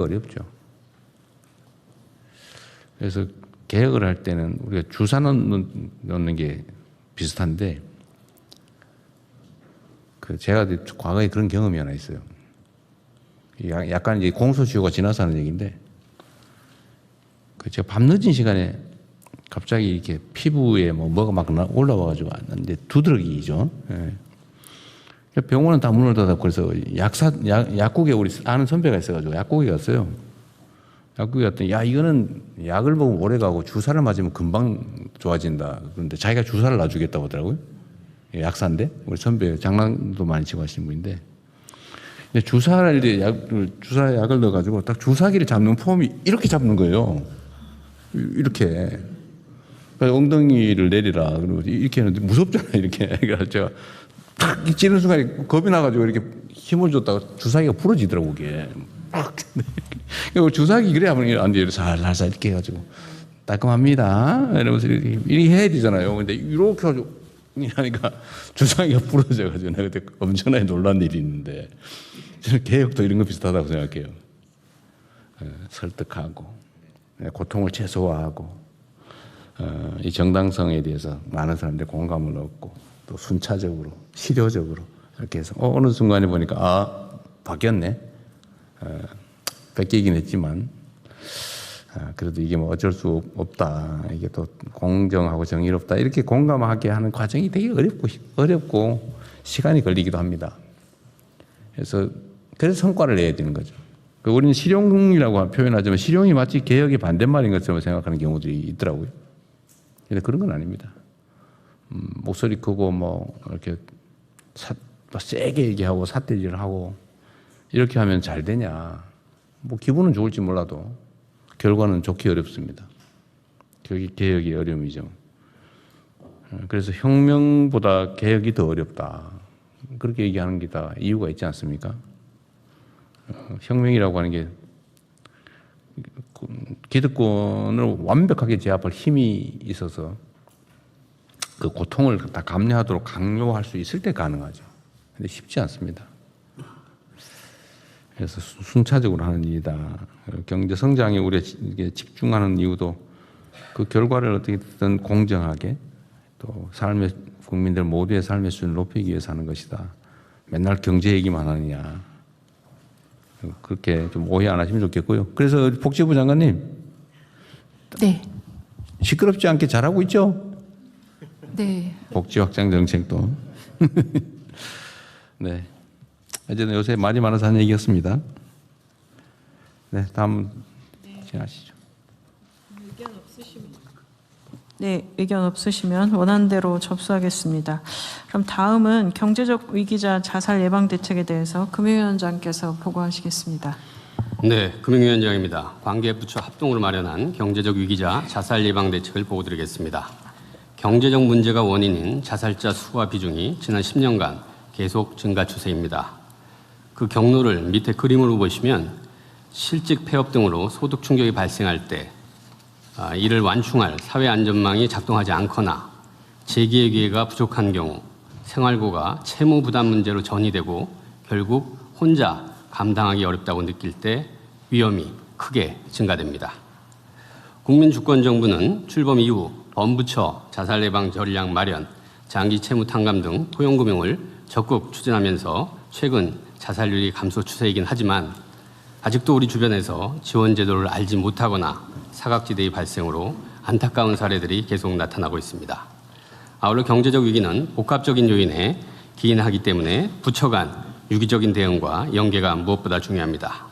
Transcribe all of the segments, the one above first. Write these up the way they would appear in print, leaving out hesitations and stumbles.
어렵죠. 그래서 개혁을 할 때는 우리가 주사 넣는 게 비슷한데, 제가 과거에 그런 경험이 하나 있어요. 약간 이제 공소시효가 지나서 하는 얘기인데, 제가 밤늦은 시간에 갑자기 이렇게 피부에 뭐가 막 올라와가지고 이제 두드러기죠. 예. 병원은 다 문을 닫았고, 그래서 약국에 우리 아는 선배가 있어가지고 약국에 갔어요. 약국에 갔더니, 야, 이거는 약을 먹으면 오래 가고 주사를 맞으면 금방 좋아진다. 그런데 자기가 주사를 놔주겠다고 하더라고요. 약사인데, 우리 선배 장난도 많이 치고 하시는 분인데, 근데 주사 약을 넣어가지고 딱 주사기를 잡는 폼이 이렇게 잡는 거예요. 이렇게. 그래서 엉덩이를 내리라. 그러고 이렇게 했는데 무섭잖아요. 이렇게. 그래서 제가 탁 찌는 순간에 겁이 나가지고 이렇게 힘을 줬다가 주사기가 부러지더라고, 그게. 팍. 주사기 그래야 안 돼요. 살살 이렇게 해가지고. 따끔합니다. 이러면서 이렇게 해야 되잖아요. 근데 이렇게 해가지고 하니까 주사기가 부러져가지고 내가 그때 엄청나게 놀란 일이 있는데, 저는 개혁도 이런 거 비슷하다고 생각해요. 설득하고, 고통을 최소화하고, 이 정당성에 대해서 많은 사람들이 공감을 얻고, 또 순차적으로, 실효적으로 이렇게 해서 어느 순간에 보니까 바뀌었네. 뺏기긴 했지만 그래도 이게 뭐 어쩔 수 없다. 이게 또 공정하고 정의롭다. 이렇게 공감하게 하는 과정이 되게 어렵고 시간이 걸리기도 합니다. 그래서 성과를 내야 되는 거죠. 우리는 실용이라고 표현하지만 실용이 마치 개혁의 반대말인 것처럼 생각하는 경우들이 있더라고요. 근데 그런 건 아닙니다. 목소리 크고 뭐 이렇게 세게 얘기하고 삿대질을 하고 이렇게 하면 잘 되냐? 뭐 기분은 좋을지 몰라도 결과는 좋기 어렵습니다. 그게 개혁이 어려움이죠. 그래서 혁명보다 개혁이 더 어렵다. 그렇게 얘기하는 게 다 이유가 있지 않습니까? 혁명이라고 하는 게 기득권을 완벽하게 제압할 힘이 있어서 그 고통을 다 감내하도록 강요할 수 있을 때 가능하죠. 근데 쉽지 않습니다. 그래서 순차적으로 하는 일이다. 경제 성장에 우리가 집중하는 이유도 그 결과를 어떻게든 공정하게 또 국민들 모두의 삶의 수준을 높이기 위해서 하는 것이다. 맨날 경제 얘기만 하느냐. 그렇게 좀 오해 안 하시면 좋겠고요. 그래서 복지부 장관님. 네. 시끄럽지 않게 잘하고 있죠? 네. 복지 확장 정책도. 네. 어쨌든 요새 말이 많아서 하는 얘기였습니다. 네, 다음 진행하시죠. 네, 의견 없으시면 원안대로 접수하겠습니다. 그럼 다음은 경제적 위기자 자살 예방 대책에 대해서 금융위원장께서 보고하시겠습니다. 네, 금융위원장입니다. 관계부처 합동으로 마련한 경제적 위기자 자살 예방 대책을 보고드리겠습니다. 경제적 문제가 원인인 자살자 수와 비중이 지난 10년간 계속 증가 추세입니다. 그 경로를 밑에 그림으로 보시면 실직 폐업 등으로 소득 충격이 발생할 때 이를 완충할 사회 안전망이 작동하지 않거나 재기의 기회가 부족한 경우 생활고가 채무 부담 문제로 전이되고 결국 혼자 감당하기 어렵다고 느낄 때 위험이 크게 증가됩니다. 국민주권정부는 출범 이후 범부처 자살 예방 전략 마련, 장기 채무 탕감 등 토용금융을 적극 추진하면서 최근 자살률이 감소 추세이긴 하지만 아직도 우리 주변에서 지원 제도를 알지 못하거나 사각지대의 발생으로 안타까운 사례들이 계속 나타나고 있습니다. 아울러 경제적 위기는 복합적인 요인에 기인하기 때문에 부처 간 유기적인 대응과 연계가 무엇보다 중요합니다.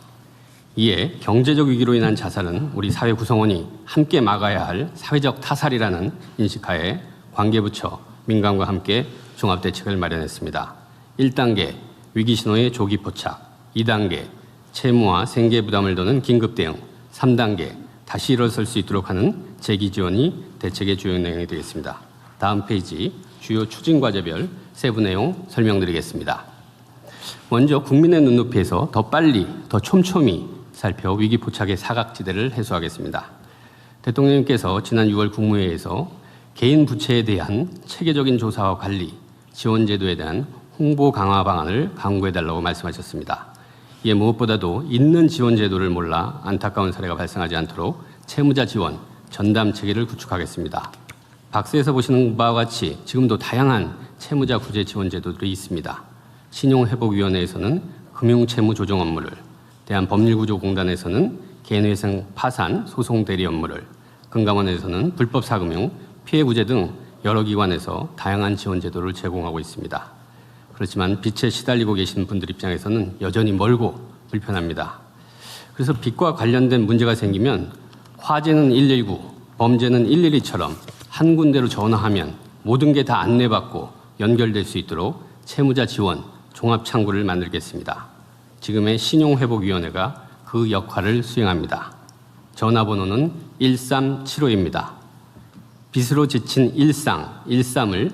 이에 경제적 위기로 인한 자살은 우리 사회 구성원이 함께 막아야 할 사회적 타살이라는 인식하에 관계부처, 민간과 함께 종합대책을 마련했습니다. 1단계 위기 신호의 조기 포착, 2단계 채무와 생계 부담을 도는 긴급 대응, 3단계 다시 일어설 수 있도록 하는 재기 지원이 대책의 주요 내용이 되겠습니다. 다음 페이지 주요 추진 과제별 세부 내용 설명드리겠습니다. 먼저 국민의 눈높이에서 더 빨리, 더 촘촘히 살펴 위기 포착의 사각지대를 해소하겠습니다. 대통령님께서 지난 6월 국무회의에서 개인 부채에 대한 체계적인 조사와 관리, 지원 제도에 대한 홍보 강화 방안을 강구해달라고 말씀하셨습니다. 이에 무엇보다도 있는 지원 제도를 몰라 안타까운 사례가 발생하지 않도록 채무자 지원 전담 체계를 구축하겠습니다. 박스에서 보시는 바와 같이 지금도 다양한 채무자 구제 지원 제도들이 있습니다. 신용회복위원회에서는 금융채무 조정 업무를, 대한법률구조공단에서는 개인회생 파산 소송 대리 업무를, 금감원에서는 불법사금융, 피해구제 등 여러 기관에서 다양한 지원 제도를 제공하고 있습니다. 그렇지만 빚에 시달리고 계신 분들 입장에서는 여전히 멀고 불편합니다. 그래서 빚과 관련된 문제가 생기면 화재는 119, 범죄는 112처럼 한 군데로 전화하면 모든 게 다 안내받고 연결될 수 있도록 채무자 지원 종합창구를 만들겠습니다. 지금의 신용회복위원회가 그 역할을 수행합니다. 전화번호는 1375입니다. 빚으로 지친 일삼을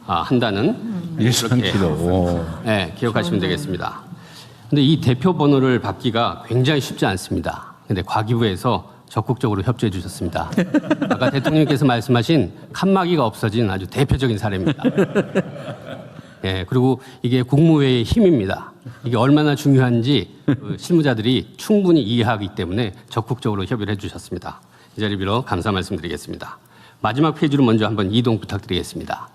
한다는 일상치료. 네, 기억하시면 되겠습니다. 근데 이 대표 번호를 받기가 굉장히 쉽지 않습니다. 근데 과기부에서 적극적으로 협조해 주셨습니다. 아까 대통령께서 말씀하신 칸막이가 없어진 아주 대표적인 사례입니다. 예, 그리고 이게 국무회의 힘입니다. 이게 얼마나 중요한지 실무자들이 충분히 이해하기 때문에 적극적으로 협의를 해주셨습니다. 이 자리 빌어 감사 말씀드리겠습니다. 마지막 페이지로 먼저 한번 이동 부탁드리겠습니다.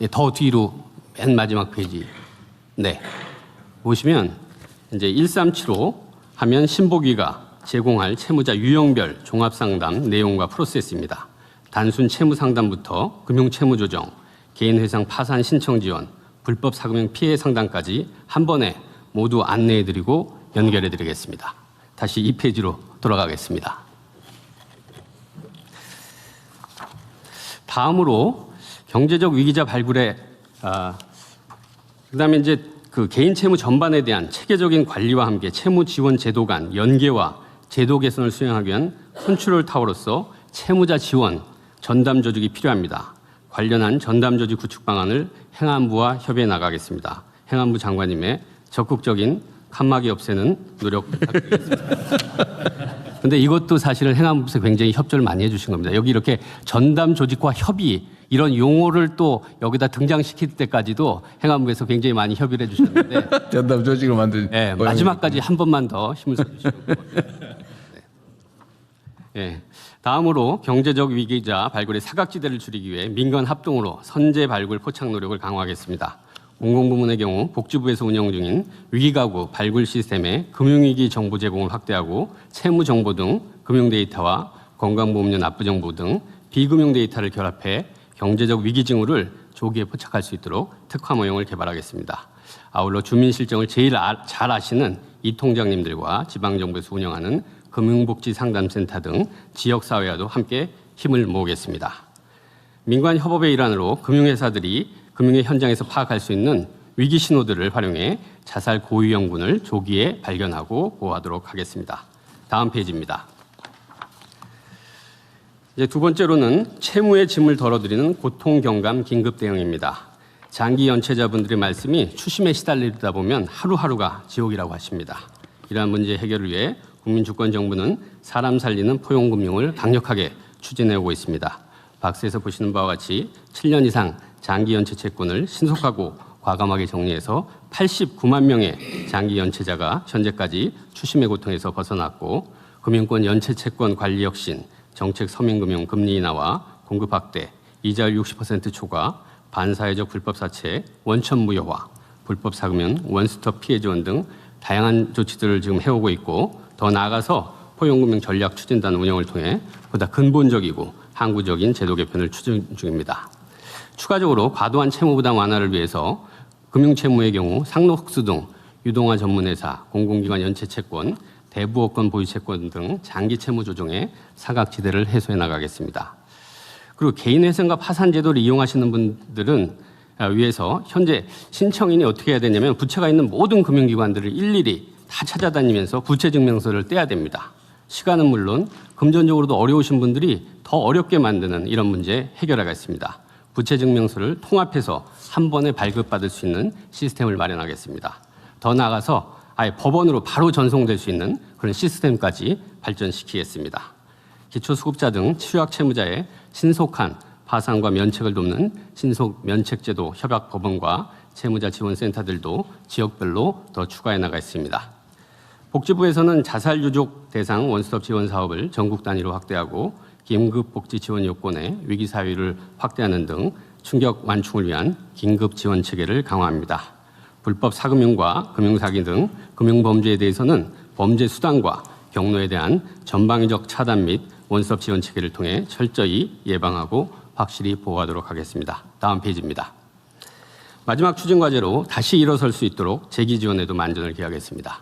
예, 더 뒤로 맨 마지막 페이지. 네. 보시면 이제 1375 하면 신보기가 제공할 채무자 유형별 종합상담 내용과 프로세스입니다. 단순 채무 상담부터 금융 채무 조정, 개인 회상 파산 신청 지원, 불법 사금융 피해 상담까지 한 번에 모두 안내해드리고 연결해드리겠습니다. 다시 이 페이지로 돌아가겠습니다. 다음으로 경제적 위기자 발굴에 그다음에 이제 그 개인 채무 전반에 대한 체계적인 관리와 함께 채무 지원 제도 간 연계와 제도 개선을 수행하기 위한 컨트롤 타워로서 채무자 지원 전담 조직이 필요합니다. 관련한 전담 조직 구축 방안을 행안부와 협의해 나가겠습니다. 행안부 장관님의 적극적인 칸막이 없애는 노력 부탁드리겠습니다. 근데 이것도 사실은 행안부에서 굉장히 협조를 많이 해주신 겁니다. 여기 이렇게 전담 조직과 협의 이런 용어를 또 여기다 등장시킬 때까지도 행안부에서 굉장히 많이 협의를 해주셨는데 전담 조직을 만든. 네, 마지막까지 한 번만 더 힘을 써주시고. 네. 다음으로 경제적 위기자 발굴의 사각지대를 줄이기 위해 민간 합동으로 선제 발굴 포착 노력을 강화하겠습니다. 공공부문의 경우 복지부에서 운영 중인 위기가구 발굴 시스템의 금융위기 정보 제공을 확대하고 채무 정보 등 금융 데이터와 건강보험료 납부 정보 등 비금융 데이터를 결합해 경제적 위기 징후를 조기에 포착할 수 있도록 특화 모형을 개발하겠습니다. 아울러 주민 실정을 제일 잘 아시는 이 통장님들과 지방정부에서 운영하는 금융복지상담센터 등 지역사회와도 함께 힘을 모으겠습니다. 민관협업의 일환으로 금융회사들이 금융의 현장에서 파악할 수 있는 위기 신호들을 활용해 자살 고위험군을 조기에 발견하고 보호하도록 하겠습니다. 다음 페이지입니다. 이제 두 번째로는 채무의 짐을 덜어드리는 고통경감 긴급 대응입니다. 장기 연체자분들의 말씀이 추심에 시달리다 보면 하루하루가 지옥이라고 하십니다. 이러한 문제 해결을 위해 국민주권정부는 사람 살리는 포용금융을 강력하게 추진해오고 있습니다. 박스에서 보시는 바와 같이 7년 이상 장기 연체 채권을 신속하고 과감하게 정리해서 89만 명의 장기 연체자가 현재까지 추심의 고통에서 벗어났고 금융권 연체 채권 관리 혁신, 정책 서민금융 금리 인하와 공급 확대, 이자율 60% 초과, 반사회적 불법 사채, 원천 무효화, 불법 사금융, 원스톱 피해 지원 등 다양한 조치들을 지금 해오고 있고 더 나아가서 포용금융 전략 추진단 운영을 통해 보다 근본적이고 항구적인 제도 개편을 추진 중입니다. 추가적으로 과도한 채무 부담 완화를 위해서 금융채무의 경우 상록수 등 유동화 전문회사, 공공기관 연체채권, 대부업권 보유채권 등 장기 채무 조정에 사각지대를 해소해 나가겠습니다. 그리고 개인회생과 파산제도를 이용하시는 분들은 위해서 현재 신청인이 어떻게 해야 되냐면 부채가 있는 모든 금융기관들을 일일이 다 찾아다니면서 부채증명서를 떼야 됩니다. 시간은 물론 금전적으로도 어려우신 분들이 더 어렵게 만드는 이런 문제 해결하겠습니다. 부채증명서를 통합해서 한 번에 발급받을 수 있는 시스템을 마련하겠습니다. 더 나아가서 아예 법원으로 바로 전송될 수 있는 그런 시스템까지 발전시키겠습니다. 기초수급자 등 취약 채무자의 신속한 파산과 면책을 돕는 신속 면책제도 협약법원과 채무자 지원센터들도 지역별로 더 추가해 나가 있습니다. 복지부에서는 자살 유족 대상 원스톱 지원 사업을 전국 단위로 확대하고 긴급 복지 지원 요건의 위기 사유를 확대하는 등 충격 완충을 위한 긴급 지원 체계를 강화합니다. 불법 사금융과 금융사기 등 금융범죄에 대해서는 범죄 수단과 경로에 대한 전방위적 차단 및 원스톱 지원 체계를 통해 철저히 예방하고 확실히 보호하도록 하겠습니다. 다음 페이지입니다. 마지막 추진 과제로 다시 일어설 수 있도록 재기 지원에도 만전을 기하겠습니다.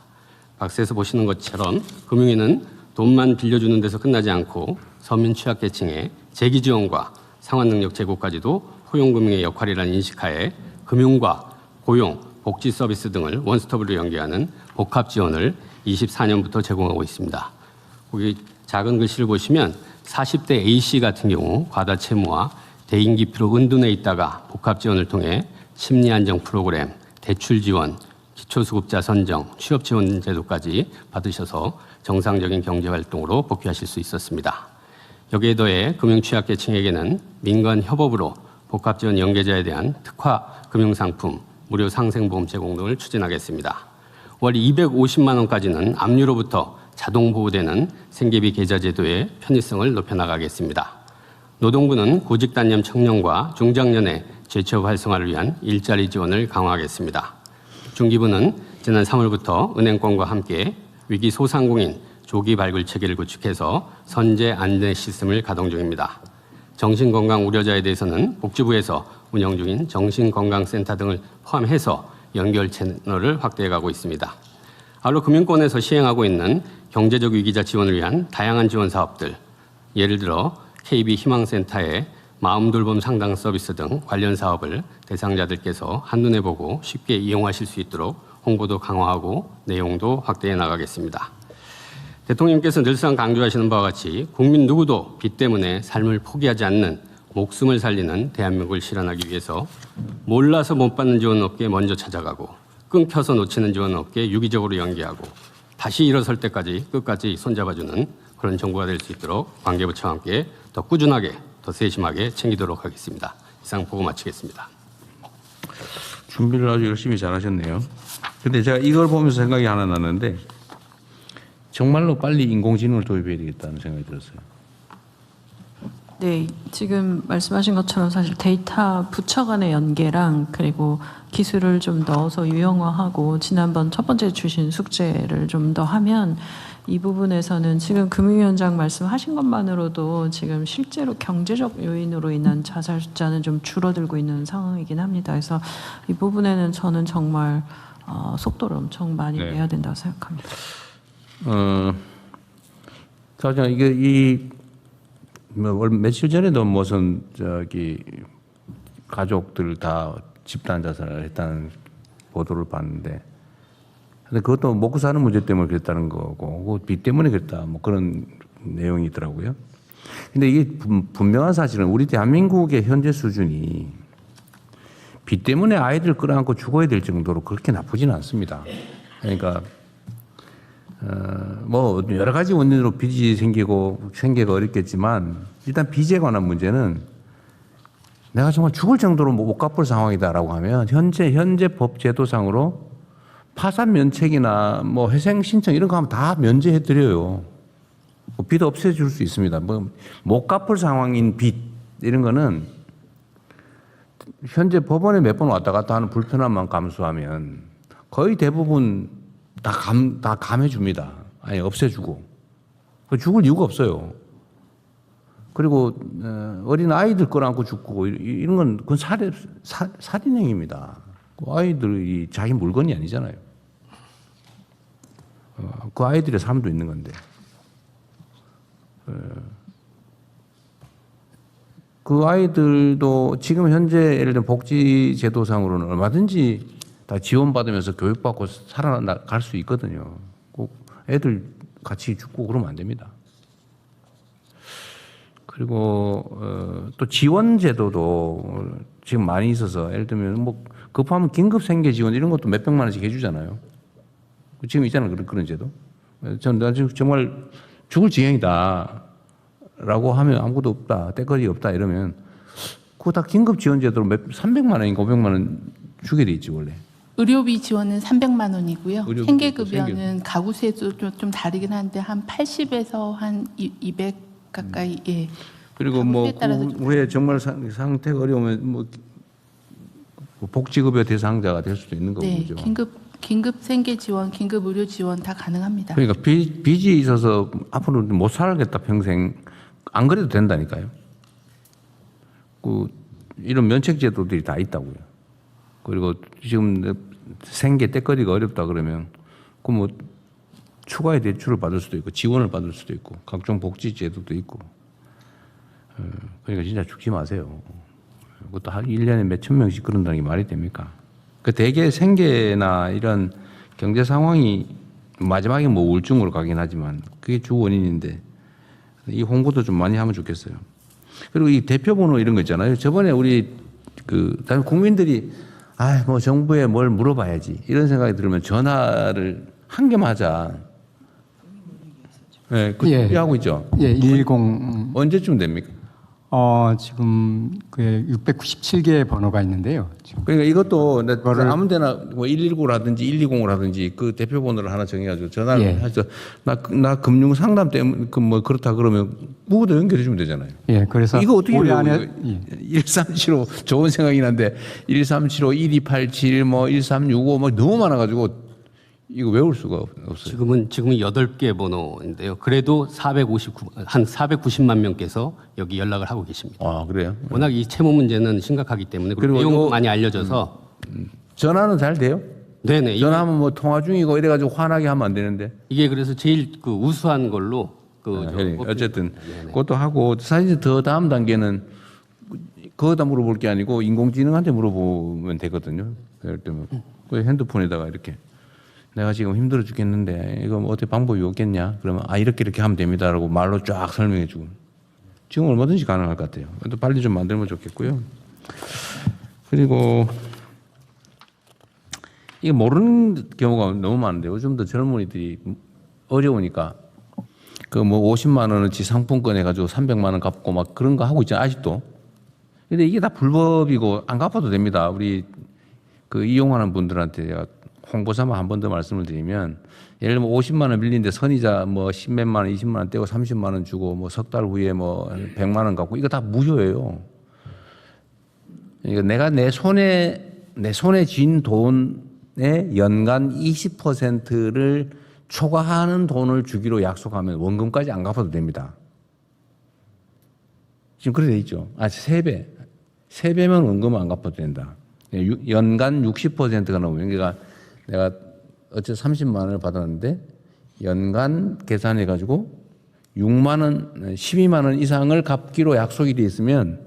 박스에서 보시는 것처럼 금융위는 돈만 빌려주는 데서 끝나지 않고 서민 취약계층의 재기 지원과 상환능력 제고까지도 포용금융의 역할이라는 인식하에 금융과 고용, 복지 서비스 등을 원스톱으로 연계하는 복합 지원을 24년부터 제공하고 있습니다. 거기 작은 글씨를 보시면 40대 A씨 같은 경우 과다 채무와 대인 기피로 은둔해 있다가 복합 지원을 통해 심리 안정 프로그램, 대출 지원, 기초수급자 선정, 취업 지원 제도까지 받으셔서 정상적인 경제 활동으로 복귀하실 수 있었습니다. 여기에 더해 금융 취약계층에게는 민간 협업으로 복합 지원 연계자에 대한 특화 금융 상품, 무료 상생보험 제공 등을 추진하겠습니다. 월 250만 원까지는 압류로부터 자동 보호되는 생계비 계좌 제도의 편의성을 높여나가겠습니다. 노동부는 구직단념 청년과 중장년의 재취업 활성화를 위한 일자리 지원을 강화하겠습니다. 중기부는 지난 3월부터 은행권과 함께 위기 소상공인 조기 발굴 체계를 구축해서 선제 안내 시스템을 가동 중입니다. 정신건강 우려자에 대해서는 복지부에서 운영 중인 정신건강센터 등을 포함해서 연결 채널을 확대해가고 있습니다. 아울러 금융권에서 시행하고 있는 경제적 위기자 지원을 위한 다양한 지원 사업들, 예를 들어 KB 희망센터의 마음돌봄 상담 서비스 등 관련 사업을 대상자들께서 한눈에 보고 쉽게 이용하실 수 있도록 홍보도 강화하고 내용도 확대해 나가겠습니다. 대통령님께서 늘상 강조하시는 바와 같이 국민 누구도 빚 때문에 삶을 포기하지 않는 목숨을 살리는 대한민국을 실현하기 위해서 몰라서 못 받는 지원 업계에 먼저 찾아가고 끊겨서 놓치는 지원 업계에 유기적으로 연계하고 다시 일어설 때까지 끝까지 손잡아주는 그런 정부가 될 수 있도록 관계부처와 함께 더 꾸준하게 더 세심하게 챙기도록 하겠습니다. 이상 보고 마치겠습니다. 준비를 아주 열심히 잘하셨네요. 근데 제가 이걸 보면서 생각이 하나 났는데 정말로 빨리 인공지능을 도입해야 되겠다는 생각이 들었어요. 네, 지금 말씀하신 것처럼 사실 데이터 부처 간의 연계랑 그리고 기술을 좀 넣어서 유형화하고 지난번 첫 번째 주신 숙제를 좀 더 하면 이 부분에서는 지금 금융위원장 말씀하신 것만으로도 지금 실제로 경제적 요인으로 인한 자살 숫자는 좀 줄어들고 있는 상황이긴 합니다. 그래서 이 부분에는 저는 정말 속도를 엄청 많이 내야 된다고 생각합니다. 사실 이게 며칠 전에도 무슨 가족들 다 집단 자살을 했다는 보도를 봤는데, 근데 그것도 먹고 사는 문제 때문에 그랬다는 거고, 빚 때문에 그랬다, 뭐 그런 내용이 있더라고요. 근데 이게 분명한 사실은 우리 대한민국의 현재 수준이 빚 때문에 아이들 끌어안고 죽어야 될 정도로 그렇게 나쁘지는 않습니다. 그러니까 뭐 여러 가지 원인으로 빚이 생기가 어렵겠지만 일단 빚에 관한 문제는 내가 정말 죽을 정도로 못 갚을 상황이다라고 하면 현재 법 제도상으로 파산 면책이나 뭐 회생 신청 이런 거 하면 다 면제해 드려요. 빚 없애줄 수 있습니다. 뭐 못 갚을 상황인 빚 이런 거는 현재 법원에 몇 번 왔다 갔다 하는 불편함만 감수하면 거의 대부분 다 감해줍니다. 아니 없애주고 죽을 이유가 없어요. 그리고 어린 아이들 끌어안고 죽고 이런 건 그건 살인행위입니다. 그 아이들이 자기 물건이 아니잖아요. 그 아이들의 삶도 있는 건데. 그 아이들도 지금 현재 예를 들면 복지 제도상으로는 얼마든지 다 지원받으면서 교육받고 살아갈 수 있거든요. 꼭 애들 같이 죽고 그러면 안 됩니다. 그리고 또 지원 제도도 지금 많이 있어서 예를 들면 뭐 급하면 긴급 생계 지원 이런 것도 몇백만 원씩 해주잖아요. 지금 있잖아요. 그런 제도. 나 지금 정말 죽을 지경이다 라고 하면 아무것도 없다, 때거리 없다 이러면 그거 다 긴급 지원 제도로 300만 원인가 500만 원 주게 돼 있지 원래. 의료비 지원은 300만 원이고요. 의료비, 생계급여는 가구수에도 좀 다르긴 한데 한 80에서 한 200 가까이. 예. 그리고 뭐 가구수에 따라서 그 후에 정말 상태가 어려우면 뭐 복지급여 대상자가 될 수도 있는 거고 네, 그죠. 긴급 생계 지원, 긴급 의료 지원 다 가능합니다. 그러니까 빚이 있어서 앞으로 못 살겠다 평생 안 그래도 된다니까요. 그 이런 면책 제도들이 다 있다고요. 그리고 지금 생계 떼거리가 어렵다 그러면 그 뭐 추가의 대출을 받을 수도 있고 지원을 받을 수도 있고 각종 복지 제도도 있고. 그러니까 진짜 죽지 마세요. 그것도 한 1년에 몇천 명씩 그런다는 게 말이 됩니까? 그 대개 생계나 이런 경제 상황이 마지막에 뭐 우울증으로 가긴 하지만 그게 주 원인인데 이 홍보도 좀 많이 하면 좋겠어요. 그리고 이 대표번호 이런 거 있잖아요. 저번에 우리 다른 국민들이 뭐 정부에 뭘 물어봐야지 이런 생각이 들으면 전화를 한 개만 하자. 네, 그 예. 하고 있죠. 예, 110. 언제쯤 됩니까? 지금 그 697개의 번호가 있는데요. 지금 그러니까 이것도 그거를- 아무데나 뭐 119라든지 120이라든지 그 대표번호를 하나 정해가지고 전화를 예. 해서 나 금융 상담 때문에 뭐 그렇다 그러면 누구도 연결해 주면 되잖아요. 예, 그래서 이거 어떻게 올해 외워? 안에 이거 1375 좋은 생각이긴 한데 1375, 1287, 뭐 1365 뭐 너무 많아가지고 이거 외울 수가 없어요. 지금은 8개 번호인데요. 그래도 한 490만 명께서 여기 연락을 하고 계십니다. 아 그래요? 워낙 이 채무 문제는 심각하기 때문에 그리고 그리고 내용도 요- 많이 알려져서 전화는 잘 돼요? 네네 전화하면 뭐 통화 중이고 이래가지고 화나게 하면 안 되는데. 이게 그래서 제일 그 우수한 걸로 어쨌든 그것도 하고 사실 더 다음 단계는 거기다 물어볼 게 아니고 인공지능한테 물어보면 되거든요. 그럴 때면 그 핸드폰에다가 이렇게 내가 지금 힘들어 죽겠는데 이거 뭐 어떻게 방법이 없겠냐? 그러면 이렇게 하면 됩니다라고 말로 쫙 설명해 주고 지금 얼마든지 가능할 것 같아요. 또 빨리 좀 만들면 좋겠고요. 그리고 이게 모르는 경우가 너무 많은데 요즘도 젊은이들이 어려우니까 그 뭐 50만 원어치 상품권 해가지고 300만 원 갚고 막 그런 거 하고 있잖아요. 아직도. 근데 이게 다 불법이고 안 갚아도 됩니다. 우리 그 이용하는 분들한테 제가 홍보 삼아 한 번 더 말씀을 드리면 예를 들면 50만 원 빌리는데 선이자 뭐 10몇만 원, 20만 원 떼고 30만 원 주고 뭐 석 달 후에 뭐 100만 원 갚고 이거 다 무효예요. 그러니까 내가 내 손에 쥔 돈의 연간 20%를 초과하는 돈을 주기로 약속하면 원금까지 안 갚아도 됩니다. 지금 그렇게 돼 있죠. 3배. 3배면 원금은 안 갚아도 된다. 연간 60%가 넘으면 그러니까 내가 어째 30만 원을 받았는데 연간 계산해 가지고 6만 원, 12만 원 이상을 갚기로 약속이 돼 있으면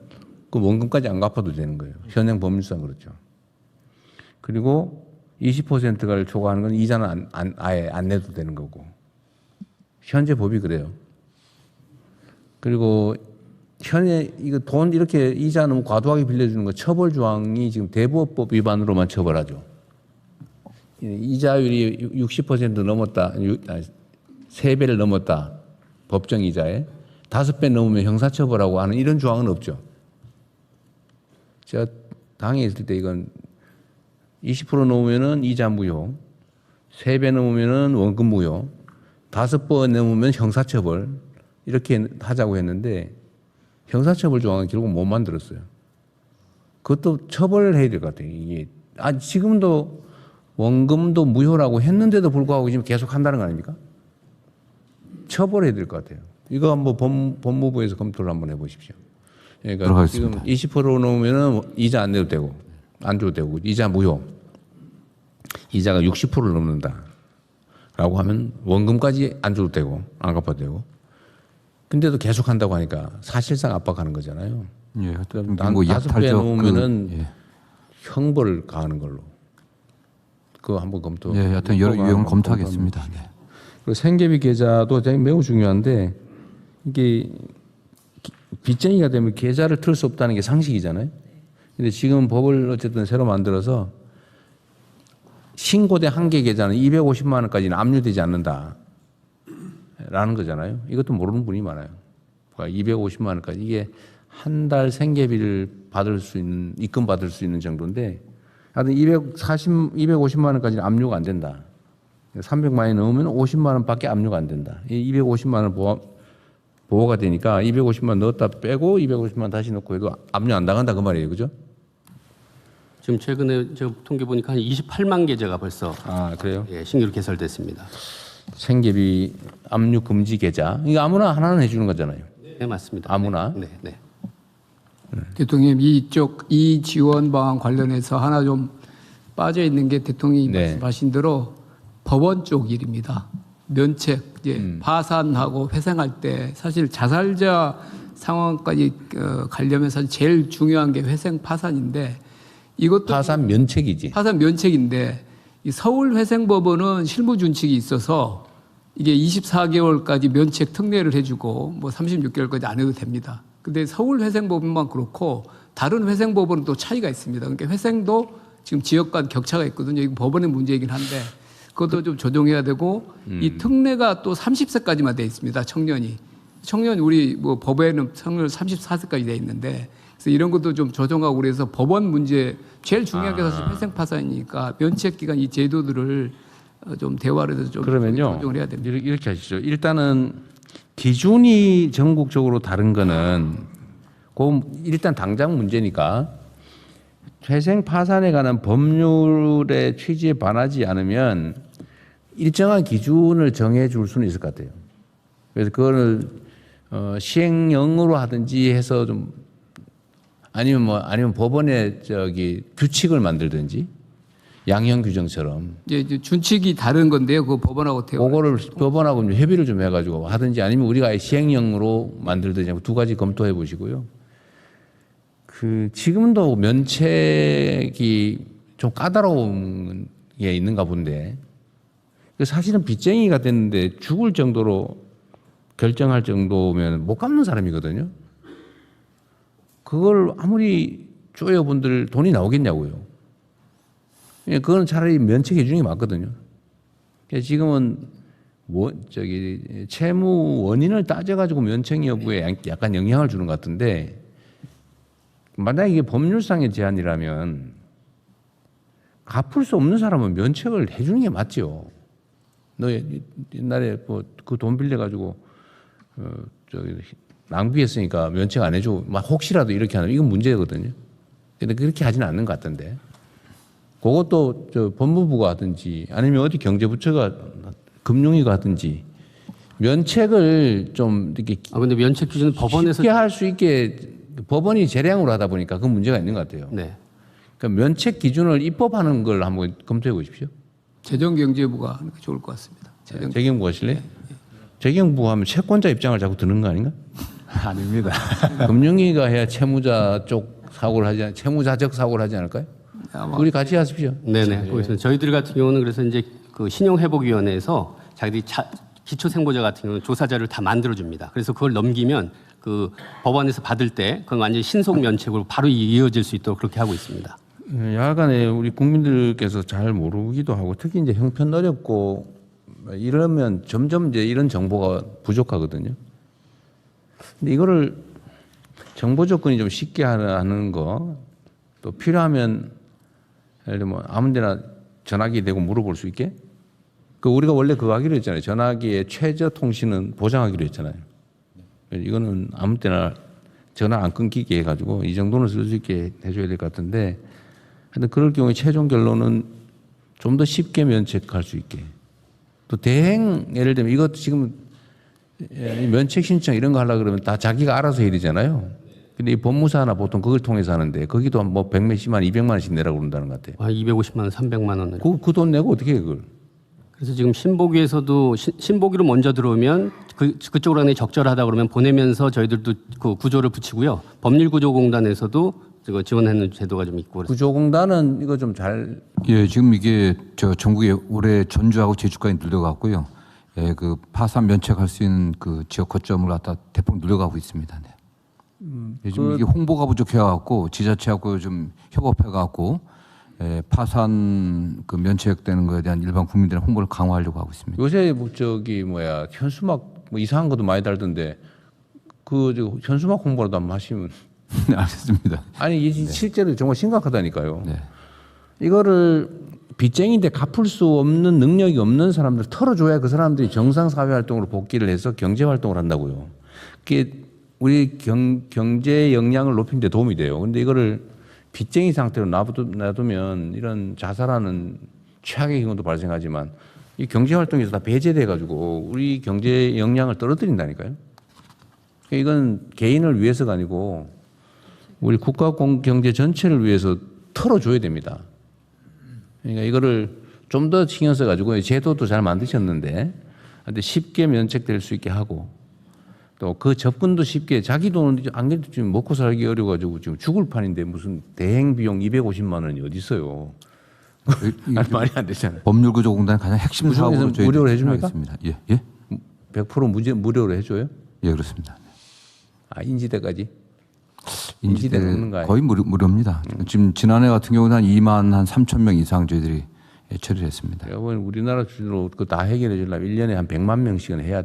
그 원금까지 안 갚아도 되는 거예요. 현행 법률상 그렇죠. 그리고 20%를 초과하는 건 이자는 아예 안 내도 되는 거고. 현재 법이 그래요. 그리고 현재 이거 돈 이렇게 이자 너무 과도하게 빌려주는 거 처벌 조항이 지금 대부업법 위반으로만 처벌하죠. 이자율이 60% 넘었다, 3배를 넘었다, 법정 이자에 5배 넘으면 형사처벌하고 하는 이런 조항은 없죠. 제가 당에 있을 때 이건 20% 넘으면은 이자 무효, 3배 넘으면은 원금 무효, 5번 넘으면 형사처벌 이렇게 하자고 했는데 형사처벌 조항은 결국 못 만들었어요. 그것도 처벌을 해야 될 것 같아요. 이게 지금도 원금도 무효라고 했는데도 불구하고 지금 계속 한다는 거 아닙니까? 처벌해야 될 것 같아요. 이거 한번 법무부에서 검토를 한번 해보십시오. 그러니까 들어가겠습니다. 지금 20% 넘으면은 이자 안 내도 되고 안 줘도 되고 이자 무효. 이자가 60%를 넘는다라고 하면 원금까지 안 줘도 되고 안 갚아도 되고. 근데도 계속 한다고 하니까 사실상 압박하는 거잖아요. 예, 하여튼 난 뭐 5배 약탈적 넘으면은 예. 형벌을 가하는 걸로. 그거 한번 검토. 예, 하여튼 여러 한번 유형 검토하겠습니다. 네. 그리고 생계비 계좌도 매우 중요한데 이게 빚쟁이가 되면 계좌를 틀 수 없다는 게 상식이잖아요. 근데 지금 법을 어쨌든 새로 만들어서 신고된 한개 계좌는 250만 원까지는 압류되지 않는다. 라는 거잖아요. 이것도 모르는 분이 많아요. 그러니까 250만 원까지 이게 한 달 생계비를 받을 수 있는 입금 받을 수 있는 정도인데 하여튼 250만 원까지는 압류가 안 된다. 300만 원이 넘으면 50만 원밖에 압류가 안 된다. 이 250만 원 보호가 되니까 250만 원 넣었다 빼고 250만 원 다시 넣고 해도 압류 안 당한다 그 말이에요. 그죠? 지금 최근에 제가 통계 보니까 한 28만 계좌가 벌써 그래요? 예, 신규로 개설됐습니다. 생계비 압류 금지 계좌. 이거 아무나 하나는 해 주는 거잖아요. 네, 맞습니다. 아무나. 네, 네. 대통령님 이 지원 방안 관련해서 하나 좀 빠져 있는 게 대통령이 네. 말씀하신 대로 법원 쪽 일입니다. 면책, 파산하고 회생할 때 사실 자살자 상황까지 가려면 사실 제일 중요한 게 회생 파산인데 이것도 파산 면책이지. 파산 면책인데 이 서울회생법원은 실무 준칙이 있어서 이게 24개월까지 면책 특례를 해주고 뭐 36개월까지 안 해도 됩니다. 근데 서울회생법원만 그렇고 다른 회생법원은 또 차이가 있습니다. 그러니까 회생도 지금 지역 간 격차가 있거든요. 이거 법원의 문제이긴 한데 그것도 좀 조정해야 되고 이 특례가 또 30세까지만 돼 있습니다. 청년이 우리 뭐 법에는 청년 34세까지 돼 있는데 그래서 이런 것도 좀 조정하고 그래서 법원 문제 제일 중요한 게 사실 회생 파산이니까 면책 기간 이 제도들을 좀 대화를 해서 좀 그러면요. 조정을 해야 됩니다. 이렇게 하시죠. 일단은 기준이 전국적으로 다른 거는 그 일단 당장 문제니까 회생 파산에 관한 법률의 취지에 반하지 않으면 일정한 기준을 정해 줄 수는 있을 것 같아요. 그래서 그거를 시행령으로 하든지 해서 좀 아니면 법원에 규칙을 만들든지 양형 규정처럼 이제 준칙이 다른 건데요. 그 법원하고 대화. 그거를 법원하고 좀 협의를 좀 해가지고 하든지 아니면 우리가 아예 시행령으로 만들든지 두 가지 검토해 보시고요. 지금도 면책이 좀 까다로운 게 있는가 본데 사실은 빚쟁이가 됐는데 죽을 정도로 결정할 정도면 못 갚는 사람이거든요. 그걸 아무리 쪼여분들 돈이 나오겠냐고요. 그거는 차라리 면책해 주는 게 맞거든요. 지금은 채무 원인을 따져가지고 면책 여부에 약간 영향을 주는 것 같은데 만약에 이게 법률상의 제한이라면 갚을 수 없는 사람은 면책을 해주는 게 맞죠. 너 옛날에 그 돈 빌려가지고 낭비했으니까 면책 안 해줘. 막 혹시라도 이렇게 하는 이건 문제거든요. 근데 그렇게 하지는 않는 것 같던데. 그것도 법무부가 하든지 아니면 어디 경제부처가 금융위가 하든지 면책을 좀 이렇게 근데 면책 기준은 법원에서 쉽게 할 수 있게 법원이 재량으로 하다 보니까 그 문제가 있는 것 같아요. 네. 그러니까 면책 기준을 입법하는 걸 한번 검토해 보십시오. 재정경제부가 하는 게 좋을 것 같습니다. 재경부 하실래요? 재경부 하면 채권자 입장을 자꾸 드는 거 아닌가? 아닙니다. 금융위가 해야 채무자 쪽 사고를 하지 채무자적 사고를 하지 않을까요? 우리 같이 하십시오. 네네. 보겠습니다. 저희들 같은 경우는 그래서 이제 그 신용회복위원회에서 자기들이 기초생보자 같은 경우는 조사자를 다 만들어줍니다. 그래서 그걸 넘기면 그 법원에서 받을 때 그건 완전히 신속 면책으로 바로 이어질 수 있도록 그렇게 하고 있습니다. 야간에 우리 국민들께서 잘 모르기도 하고 특히 이제 형편 어렵고 이러면 점점 이제 이런 정보가 부족하거든요. 근데 이거를 정보 접근이 좀 쉽게 하는 거 또 필요하면 예를 들면 아무데나 전화기 대고 물어볼 수 있게 우리가 원래 그거 하기로 했잖아요. 전화기의 최저 통신은 보장하기로 했잖아요. 이거는 아무 때나 전화 안 끊기게 해가지고 이 정도는 쓸 수 있게 해줘야 될 것 같은데 하여튼 그럴 경우에 최종 결론은 좀 더 쉽게 면책할 수 있게 또 대행 예를 들면 이것 지금 면책 신청 이런 거 하려고 그러면 다 자기가 알아서 해야 되잖아요. 근데 이 법무사나 보통 그걸 통해서 하는데 거기도 뭐 100몇십만 200만 원씩 내라고 그런다는 것 같아요. 250만 원, 300만 원을. 그 돈 내고 어떻게 해 그걸? 그래서 지금 신보기에서도 신보기로 먼저 들어오면 그쪽으로 하는 게 적절하다 그러면 보내면서 저희들도 그 구조를 붙이고요. 법률구조공단에서도 지원하는 제도가 좀 있고. 구조공단은 이거 좀 잘. 예, 지금 이게 전국에 올해 전주하고 제주까지 늘려갔고요. 예, 그 파산 면책할 수 있는 그 지역 거점을 갖다 대폭 늘려가고 있습니다. 네. 요즘 이게 홍보가 부족해갖고 지자체하고 좀 협업해갖고 파산 그 면책되는 거에 대한 일반 국민들의 홍보를 강화하려고 하고 있습니다. 요새 현수막 뭐 이상한 것도 많이 달던데 그 현수막 홍보라도 한번 하시면. 네, 알겠습니다. 아니 이게 실제로 정말 심각하다니까요. 네. 이거를 빚쟁이인데 갚을 수 없는 능력이 없는 사람들 털어줘야 그 사람들이 정상 사회 활동으로 복귀를 해서 경제 활동을 한다고요. 그게 우리 경제 역량을 높이는 데 도움이 돼요. 근데 이거를 빚쟁이 상태로 놔두면 이런 자살하는 최악의 경우도 발생하지만 이 경제 활동에서 다 배제돼 가지고 우리 경제 역량을 떨어뜨린다니까요. 이건 개인을 위해서가 아니고 우리 국가 경제 전체를 위해서 털어줘야 됩니다. 그러니까 이거를 좀 더 신경 써가지고 제도도 잘 만드셨는데 근데 쉽게 면책될 수 있게 하고 또 그 접근도 쉽게 자기 돈은 안 그래도 지금 먹고 살기 어려워가지고 지금 죽을 판인데 무슨 대행 비용 250만 원이 어디 있어요? 아니, 말이 안 되잖아요. 법률구조공단 가장 핵심 사업으로 저희 무료로 해줍니까? 예, 예, 100% 무료로 해줘요? 예, 그렇습니다. 아 인지대까지? 인지대 넣는 거 아니에요? 거의 무료입니다. 지금 지난해 같은 경우는 한 2만 3천 명 이상 저희들이 처리를 했습니다. 여러분 우리나라 수준으로 그 다 해결해 주려면 1년에 한 100만 명씩은 해야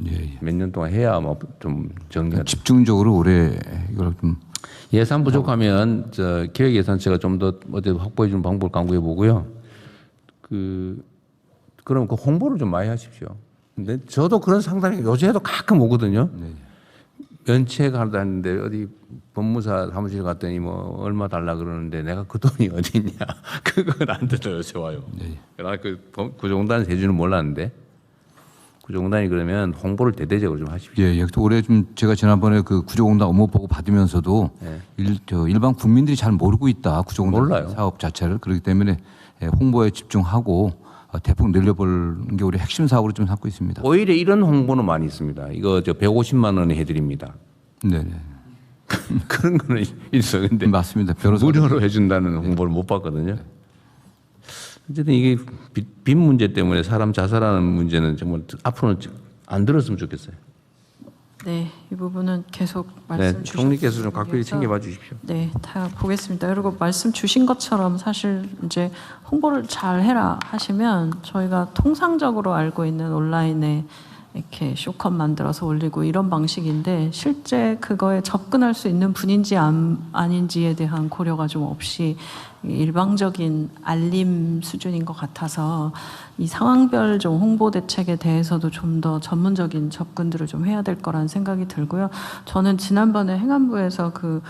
예, 예. 몇 년 동안 해야 뭐 좀 정리가 돼. 집중적으로 올해 이걸 좀 예산 부족하면 저 기획 예산처가 좀 더 어디 확보해 주는 방법을 강구해 보고요. 그럼 그 홍보를 좀 많이 하십시오. 근데 저도 그런 상담이 요새도 가끔 오거든요. 면책 하는데 어디 법무사 사무실 갔더니 뭐 얼마 달라 그러는데 내가 그 돈이 어디 있냐. 그거 나한테 요새 와요. 나 그 구조공단 세주는 몰랐는데 구조공단이 그러면 홍보를 대대적으로 좀 하십시오. 예, 예. 또 올해 좀 제가 지난번에 그 구조공단 업무 보고 받으면서도 일반 국민들이 잘 모르고 있다. 구조공단 몰라요. 사업 자체를. 그렇기 때문에 홍보에 집중하고 대폭 늘려보는 게 우리 핵심 사업으로 좀 삼고 있습니다. 오히려 이런 홍보는 많이 있습니다. 이거 저 150만 원에 해드립니다. 네, 그런 거는 있어. 근데 맞습니다. 변호사 무료로 해준다는 홍보를 못 봤거든요. 어쨌든 이게 빚 문제 때문에 사람 자살하는 문제는 정말 앞으로는 안 들었으면 좋겠어요. 네, 이 부분은 계속 네, 말씀 총리께서 좀 각별히 주셔서 챙겨봐 주십시오. 네, 다 보겠습니다. 그리고 말씀 주신 것처럼 사실 이제 홍보를 잘 해라 하시면 저희가 통상적으로 알고 있는 온라인에 이렇게 쇼컷 만들어서 올리고 이런 방식인데 실제 그거에 접근할 수 있는 분인지 아닌지에 대한 고려가 좀 없이 일방적인 알림 수준인 것 같아서 이 상황별 좀 홍보 대책에 대해서도 좀 더 전문적인 접근들을 좀 해야 될 거라는 생각이 들고요. 저는 지난번에 행안부에서 그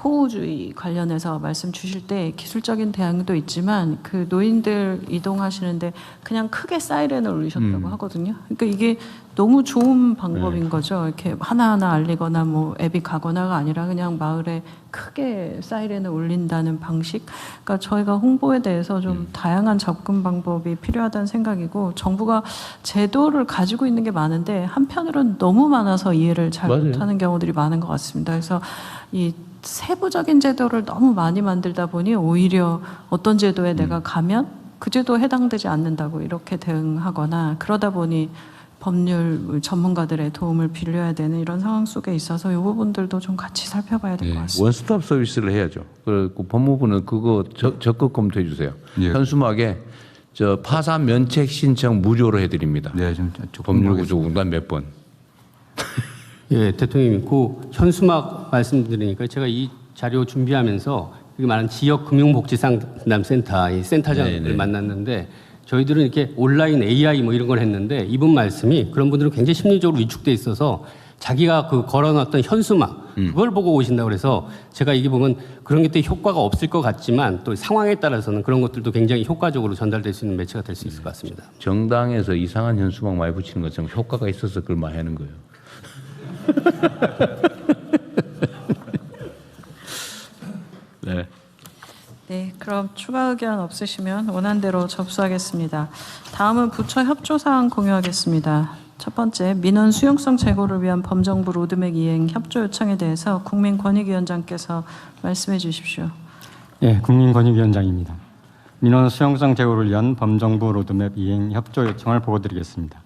호우주의 관련해서 말씀 주실 때 기술적인 대안도 있지만 그 노인들 이동하시는데 그냥 크게 사이렌을 울리셨다고 하거든요. 그러니까 이게 너무 좋은 방법인 거죠. 이렇게 하나하나 알리거나 뭐 앱이 가거나가 아니라 그냥 마을에 크게 사이렌을 울린다는 방식. 그러니까 저희가 홍보에 대해서 좀 다양한 접근 방법이 필요하다는 생각이고 정부가 제도를 가지고 있는 게 많은데 한편으로는 너무 많아서 이해를 잘 맞아요. 못하는 경우들이 많은 것 같습니다. 그래서 이 세부적인 제도를 너무 많이 만들다 보니 오히려 어떤 제도에 내가 가면 그 제도에 해당되지 않는다고 이렇게 대응하거나 그러다 보니 법률 전문가들의 도움을 빌려야 되는 이런 상황 속에 있어서 이 부분들도 좀 같이 살펴봐야 될 것 같습니다. 원스톱 서비스를 해야죠. 그리고 법무부는 그거 적극 검토해 주세요. 예. 현수막에 저 파산 면책 신청 무료로 해드립니다. 네, 좀 법률구조공단 몇 번. 예, 대통령님, 그 현수막 말씀드리니까 제가 이 자료 준비하면서 여기 말하는 지역금융복지상담센터 이 센터장을 만났는데 저희들은 이렇게 온라인 AI 뭐 이런 걸 했는데 이분 말씀이 그런 분들은 굉장히 심리적으로 위축돼 있어서 자기가 그 걸어놨던 현수막 그걸 보고 오신다고 그래서 제가 이게 보면 그런 게 또 효과가 없을 것 같지만 또 상황에 따라서는 그런 것들도 굉장히 효과적으로 전달될 수 있는 매체가 될 수 있을 것 같습니다. 정당에서 이상한 현수막 많이 붙이는 것처럼 효과가 있어서 그걸 많이 하는 거예요. 네. 네, 그럼 추가 의견 없으시면 원안대로 접수하겠습니다. 다음은 부처 협조사항 공유하겠습니다. 첫 번째, 민원 수용성 제고를 위한 범정부 로드맵 이행 협조 요청에 대해서 국민권익위원장께서 말씀해 주십시오. 예, 국민권익위원장입니다. 민원 수용성 제고를 위한 범정부 로드맵 이행 협조 요청을 보고드리겠습니다.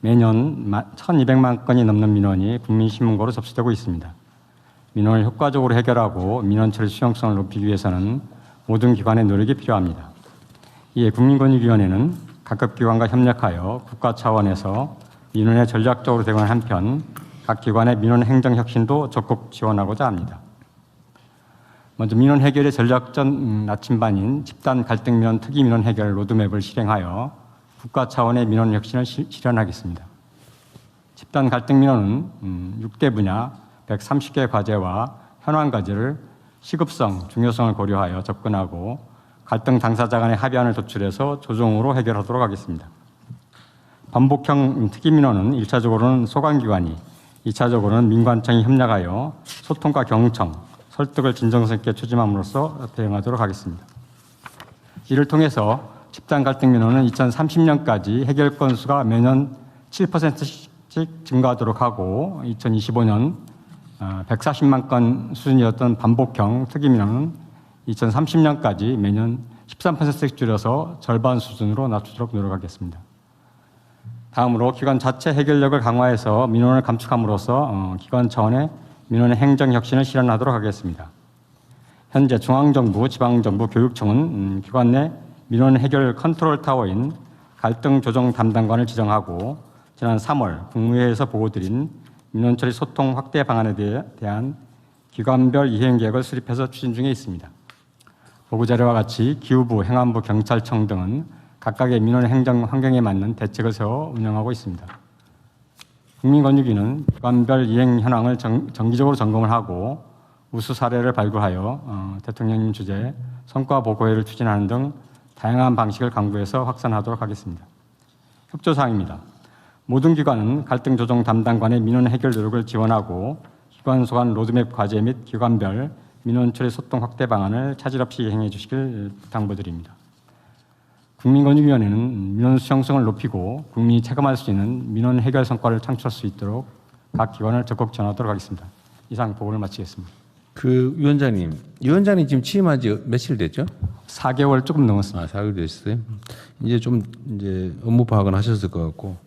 매년 1,200만 건이 넘는 민원이 국민신문고로 접수되고 있습니다. 민원을 효과적으로 해결하고 민원 처리 수용성을 높이기 위해서는 모든 기관의 노력이 필요합니다. 이에 국민권익위원회는 각급 기관과 협력하여 국가 차원에서 민원에 전략적으로 대응하는 한편 각 기관의 민원 행정 혁신도 적극 지원하고자 합니다. 먼저 민원 해결의 전략적 나침반인 집단 갈등 민원 특이 민원 해결 로드맵을 실행하여 국가 차원의 민원 혁신을 실현하겠습니다. 집단 갈등 민원은 6대 분야 130개 과제와 현황 과제를 시급성, 중요성을 고려하여 접근하고 갈등 당사자 간의 합의안을 도출해서 조정으로 해결하도록 하겠습니다. 반복형 특이 민원은 1차적으로는 소관기관이, 2차적으로는 민관청이 협력하여 소통과 경청, 설득을 진정성 있게 추진함으로써 대응하도록 하겠습니다. 이를 통해서 집단 갈등 민원은 2030년까지 해결 건수가 매년 7%씩 증가하도록 하고 2025년 140만 건 수준이었던 반복형 특이 민원은 2030년까지 매년 13%씩 줄여서 절반 수준으로 낮추도록 노력하겠습니다. 다음으로 기관 자체 해결력을 강화해서 민원을 감축함으로써 기관 차원의 민원의 행정 혁신을 실현하도록 하겠습니다. 현재 중앙정부, 지방정부, 교육청은 기관 내 민원 해결 컨트롤 타워인 갈등 조정 담당관을 지정하고 지난 3월 국무회의에서 보고드린 민원 처리 소통 확대 방안에 대한 기관별 이행 계획을 수립해서 추진 중에 있습니다. 보고 자료와 같이 기후부, 행안부, 경찰청 등은 각각의 민원 행정 환경에 맞는 대책을 세워 운영하고 있습니다. 국민권익위는 기관별 이행 현황을 정기적으로 점검을 하고 우수 사례를 발굴하여 대통령님 주재 성과 보고회를 추진하는 등 다양한 방식을 강구해서 확산하도록 하겠습니다. 협조사항입니다. 모든 기관은 갈등 조정 담당관의 민원 해결 노력을 지원하고 기관 소관 로드맵 과제 및 기관별 민원 처리 소통 확대 방안을 차질 없이 이행해 주시길 당부드립니다. 국민권익위원회는 민원 수용성을 높이고 국민이 체감할 수 있는 민원 해결 성과를 창출할 수 있도록 각 기관을 적극 지원하도록 하겠습니다. 이상 보고를 마치겠습니다. 위원장님 지금 취임한 지 며칠 됐죠? 4개월 조금 넘었습니다. 4개월 됐어요. 이제 좀 업무 파악은 하셨을 것 같고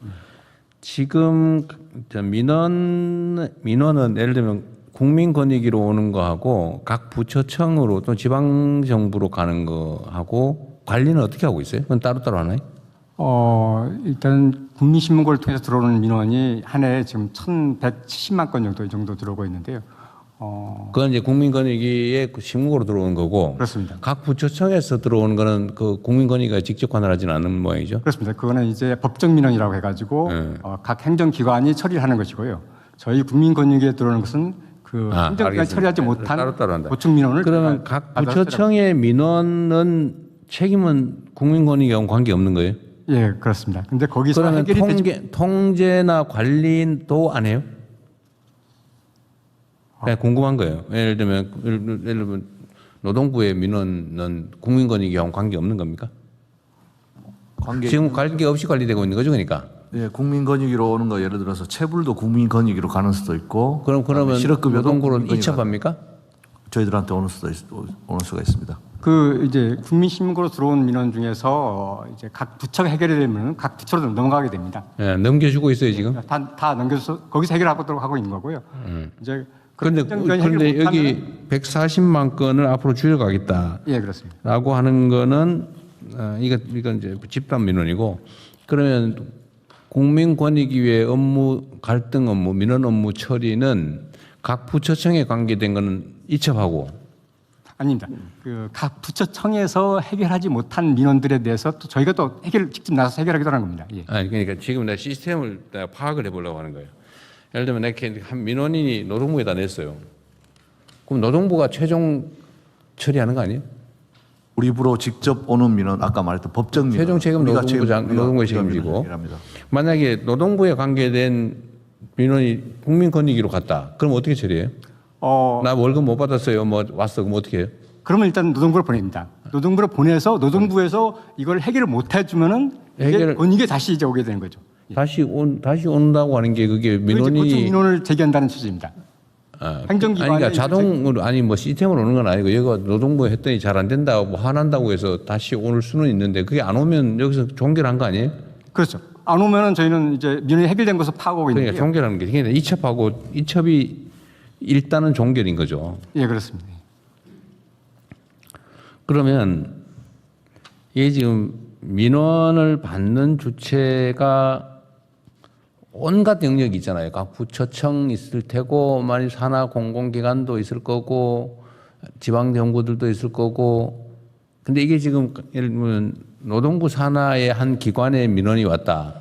지금 민원은 예를 들면 국민권익위로 오는 거하고 각 부처청으로 또 지방정부로 가는 거하고 관리는 어떻게 하고 있어요? 그건 따로따로 하나요? 일단 국민신문고를 통해서 들어오는 민원이 한 해에 지금 1,170만 건 정도 들어오고 있는데요. 그건 이제 국민권익위에 신문고로 들어오는 거고. 그렇습니다. 각 부처청에서 들어오는 거는 그 국민권익위가 직접 관할하지는 않는 모양이죠. 그렇습니다. 그거는 이제 법정 민원이라고 해가지고 각 행정기관이 처리를 하는 것이고요. 저희 국민권익위에 들어오는 것은 그 행정기관이 처리하지 못한 따로따로 한다. 보충 민원을 그러면 각 부처청의 민원은 책임은 국민권익위하고 관계 없는 거예요? 예, 그렇습니다. 근데 거기서 그러면 해결이 통제나 관리도 안 해요? 그냥 궁금한 거예요. 예를 들면 노동부의 민원은 국민권익위하고 관계 없는 겁니까? 지금 관계 없이 관리되고 있는 거죠, 그러니까. 예, 국민권익위로 오는 거 예를 들어서 체불도 국민권익위로 가는 수도 있고. 그러면 실업급여도 노동부는 이첩합니까? 저희들한테 오는 수가 있습니다. 그 이제 국민신문고로 들어온 민원 중에서 이제 각 부처가 해결이 되면 각 부처로 넘어가게 됩니다. 예, 넘겨주고 있어요 지금. 다 넘겨서 거기서 해결하도록 하고 있는 거고요. 이제 그런데 여기 140만 건을 앞으로 줄여가겠다. 예, 그렇습니다. 라고 하는 거는 이건 이제 집단 민원이고 그러면 국민권익위의 업무 갈등 업무 민원 업무 처리는 각 부처청에 관계된 거는 이첩하고 아닙니다. 그 각 부처청에서 해결하지 못한 민원들에 대해서 또 저희가 또 직접 나서서 해결하기도 하는 겁니다. 예. 아니 그러니까 지금 내가 시스템을 내가 파악을 해보려고 하는 거예요. 예를 들면 내가 한 민원인이 노동부에다 냈어요. 그럼 노동부가 최종 처리하는 거 아니에요? 우리 부로 직접 오는 민원 아까 말했던 법정 민원 최종 책임 노동부의 책임지고 만약에 노동부에 관계된 민원이 국민권익위로 갔다. 그럼 어떻게 처리해요? 나 월급 못 받았어요. 뭐 왔어. 그럼 어떻게 해요? 그러면 일단 노동부로 보냅니다. 노동부로 보내서 노동부에서 이걸 해결을 못 해주면은 이게 다시 이제 오게 되는 거죠. 다시 온다고 하는 게 그게 민원이 보충 민원을 제기한다는 취지입니다. 행정기관이 그러니까 자동으로 뭐 시스템으로 오는 건 아니고 얘가 노동부에 했더니 잘 안 된다고 뭐 화난다고 해서 다시 올 수는 있는데 그게 안 오면 여기서 종결한 거 아니에요? 그렇죠. 안 오면은 저희는 이제 민원이 해결된 것을 파악하고 있는데요. 그러니까 종결하는 게 그러니까 이첩이 일단은 종결인 거죠. 예, 그렇습니다. 그러면 이게 지금 민원을 받는 주체가 온갖 영역이 있잖아요. 각 부처청 있을 테고, 만일 산하 공공기관도 있을 거고, 지방 정부들도 있을 거고. 근데 이게 지금 예를 들면 노동부 산하의 한 기관에 민원이 왔다.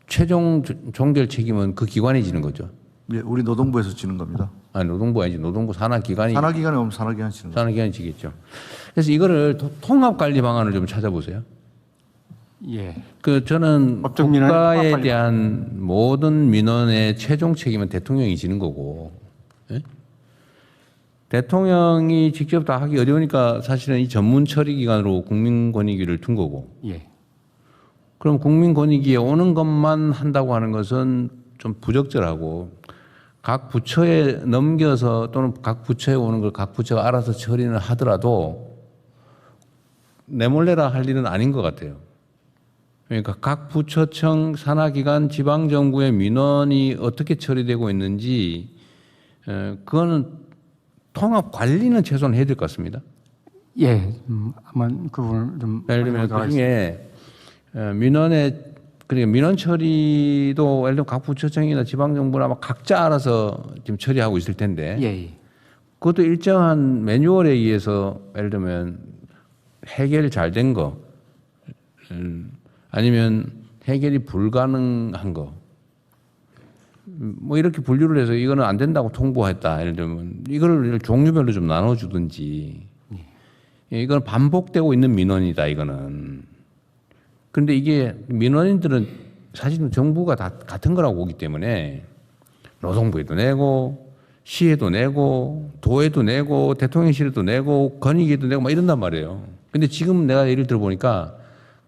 최종 종결 책임은 그 기관이 지는 거죠. 예, 우리 노동부에서 지는 겁니다. 아니, 노동부 아니지. 노동부 산하기관이. 산하기관에 오면 산하기관이 지는 겁니다. 산하기관이 지겠죠. 그래서 이거를 통합관리 방안을 좀 찾아보세요. 예. 저는 법적 민원의 국가에 통합관리 대한 모든 민원의 최종 책임은 대통령이 지는 거고, 예? 대통령이 직접 다 하기 어려우니까 사실은 이 전문 처리 기관으로 국민권익위를 둔 거고, 예. 그럼 국민권익위에 오는 것만 한다고 하는 것은 좀 부적절하고, 각 부처에 넘겨서 또는 각 부처에 오는 걸 각 부처가 알아서 처리는 하더라도 내몰래라 할 일은 아닌 것 같아요. 그러니까 각 부처청, 산하기관, 지방정부의 민원이 어떻게 처리되고 있는지, 그거는 통합 관리는 최소한 해야 될 것 같습니다. 예. 한번 그 부분을 좀 예를 들면 확인하도록 그 중에 그러니까 민원 처리도 예를 들면 각 부처청이나 지방정부나 막 각자 알아서 지금 처리하고 있을 텐데, 예. 예. 그것도 일정한 매뉴얼에 의해서 예를 들면 해결 잘 된 거, 아니면 해결이 불가능한 거, 뭐 이렇게 분류를 해서 이거는 안 된다고 통보했다. 예를 들면 이걸 종류별로 좀 나눠주든지. 이건 반복되고 있는 민원이다. 이거는. 그런데 이게 민원인들은 사실은 정부가 다 같은 거라고 보기 때문에 노동부에도 내고 시에도 내고 도에도 내고 대통령실에도 내고 권익위에도 내고 막 이런단 말이에요. 근데 지금 내가 예를 들어보니까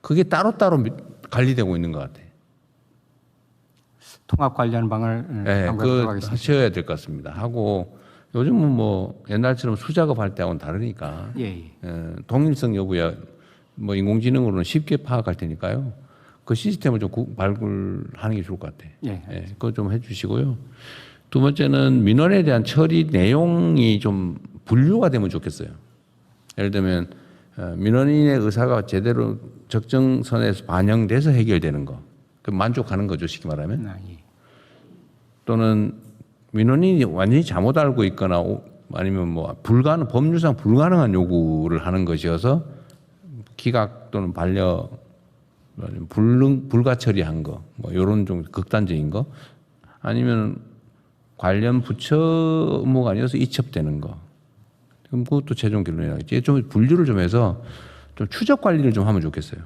그게 따로따로 관리되고 있는 것 같아. 통합 관리하는 방을 네, 강구하도록 그거 하겠습니다. 하셔야 될 것 같습니다. 하고 요즘은 뭐 옛날처럼 수작업할 때하고는 다르니까 예. 동일성 여부야 뭐 인공지능으로는 쉽게 파악할 테니까요. 그 시스템을 좀 발굴하는 게 좋을 것 같아. 예. 그거 좀 해주시고요. 두 번째는 민원에 대한 처리 내용이 좀 분류가 되면 좋겠어요. 예를 들면 민원인의 의사가 제대로 적정선에서 반영돼서 해결되는 거, 그 만족하는 거죠, 쉽게 말하면. 예. 또는 민원인이 완전히 잘못 알고 있거나 아니면 뭐 법률상 불가능한 요구를 하는 것이어서 기각 또는 반려 불가 처리한 거, 뭐 이런 좀 극단적인 거, 아니면 관련 부처 업무가 아니어서 이첩되는 거, 그럼 그것도 최종 결론이라겠지. 좀 분류를 좀 해서 좀 추적 관리를 좀 하면 좋겠어요.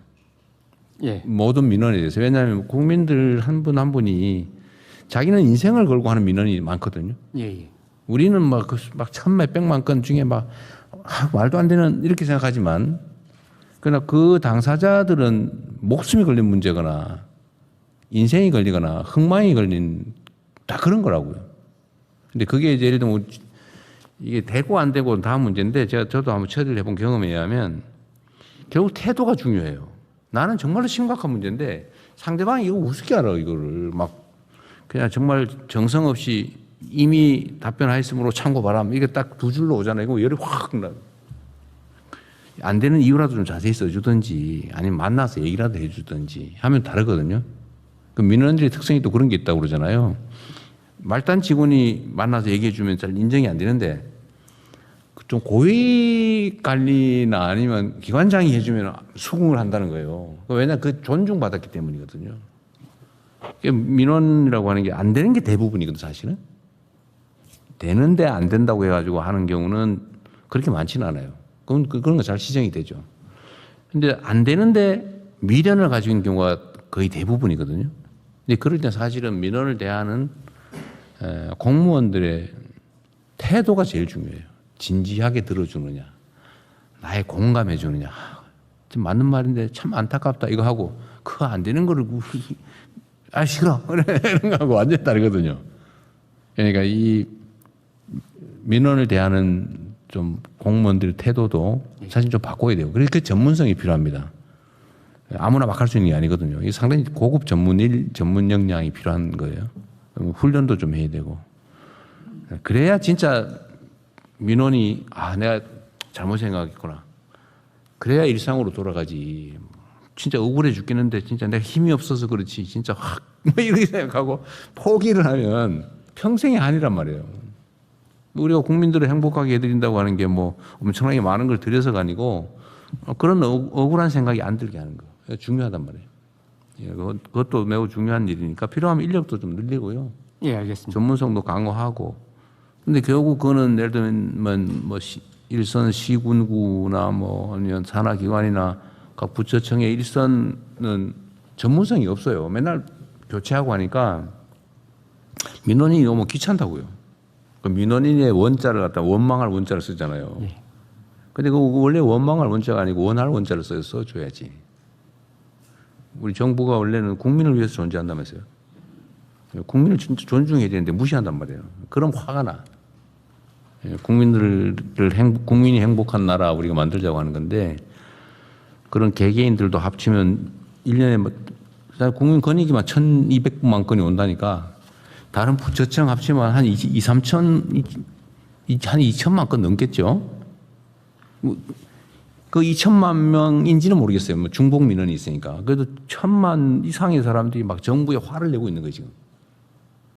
예. 모든 민원에 대해서. 왜냐하면 국민들 한 분 한 분이 자기는 인생을 걸고 하는 민원이 많거든요. 예. 우리는 막 천몇 백만 건 중에 막 말도 안 되는 이렇게 생각하지만, 그러나 그 당사자들은 목숨이 걸린 문제거나 인생이 걸리거나 흥망이 걸린 다 그런 거라고요. 근데 그게 이제 예를 들면 이게 되고 안 되고 다음 문제인데, 저도 한번 처리를 해본 경험에 의하면 결국 태도가 중요해요. 나는 정말로 심각한 문제인데 상대방이 이거 우습게 알아. 이거를 막 그냥 정말 정성 없이 이미 답변하였으므로 참고 바람, 이게 딱 두 줄로 오잖아요. 이거 열이 확 나. 안 되는 이유라도 좀 자세히 써주든지 아니면 만나서 얘기라도 해주든지 하면 다르거든요. 그 민원인들의 특성이 또 그런 게 있다고 그러잖아요. 말단 직원이 만나서 얘기해주면 잘 인정이 안 되는데 좀 고위 관리나 아니면 기관장이 해주면 수긍을 한다는 거예요. 왜냐하면 그 존중받았기 때문이거든요. 민원이라고 하는 게 안 되는 게 대부분이거든, 사실은. 되는데 안 된다고 해가지고 하는 경우는 그렇게 많지는 않아요. 그런 거 잘 시정이 되죠. 근데 안 되는데 미련을 가지고 있는 경우가 거의 대부분이거든요. 근데 그럴 때 사실은 민원을 대하는 공무원들의 태도가 제일 중요해요. 진지하게 들어주느냐, 나에 공감해 주느냐. 좀 맞는 말인데 참 안타깝다 이거 하고, 그거 안 되는 거를 싫어 이런 거하고 완전히 다르거든요. 그러니까 이 민원을 대하는 좀 공무원들의 태도도 사실 좀 바꿔야 돼요. 그래서 그 전문성이 필요합니다. 아무나 막 할 수 있는 게 아니거든요. 이게 상당히 고급 전문 역량이 필요한 거예요. 훈련도 좀 해야 되고. 그래야 진짜 민원이 내가 잘못 생각했구나. 그래야 일상으로 돌아가지. 진짜 억울해 죽겠는데 진짜 내가 힘이 없어서 그렇지 진짜 확 뭐 이렇게 생각하고 포기를 하면 평생이 아니란 말이에요. 우리가 국민들을 행복하게 해드린다고 하는 게 뭐 엄청나게 많은 걸 들여서가 아니고 그런 억울한 생각이 안 들게 하는 거 중요하단 말이에요. 예, 그것도 매우 중요한 일이니까 필요하면 인력도 좀 늘리고요. 예, 알겠습니다. 전문성도 강화하고. 근데 결국 그거는 예를 들면 뭐 일선 시군구나 뭐 아니면 산하기관이나 각 부처청의 일선은 전문성이 없어요. 맨날 교체하고 하니까 민원인이 너무 귀찮다고요. 그 민원인의 원자를 갖다 원망할 원자를 쓰잖아요. 예. 근데 그 원래 원망할 원자가 아니고 원할 원자를 써줘야지. 우리 정부가 원래는 국민을 위해서 존재한다면서요. 국민을 진짜 존중해야 되는데 무시한단 말이에요. 그럼 화가 나. 국민이 행복한 나라 우리가 만들자고 하는 건데 그런 개개인들도 합치면 1년에 뭐 국민 건의기만 1,200만 건이 온다니까 다른 부처청 합치면 한 2천만 건 넘겠죠. 그 2천만 명인지는 모르겠어요. 뭐 중복 민원이 있으니까. 그래도 1,000만 이상의 사람들이 막 정부에 화를 내고 있는 거예요 지금.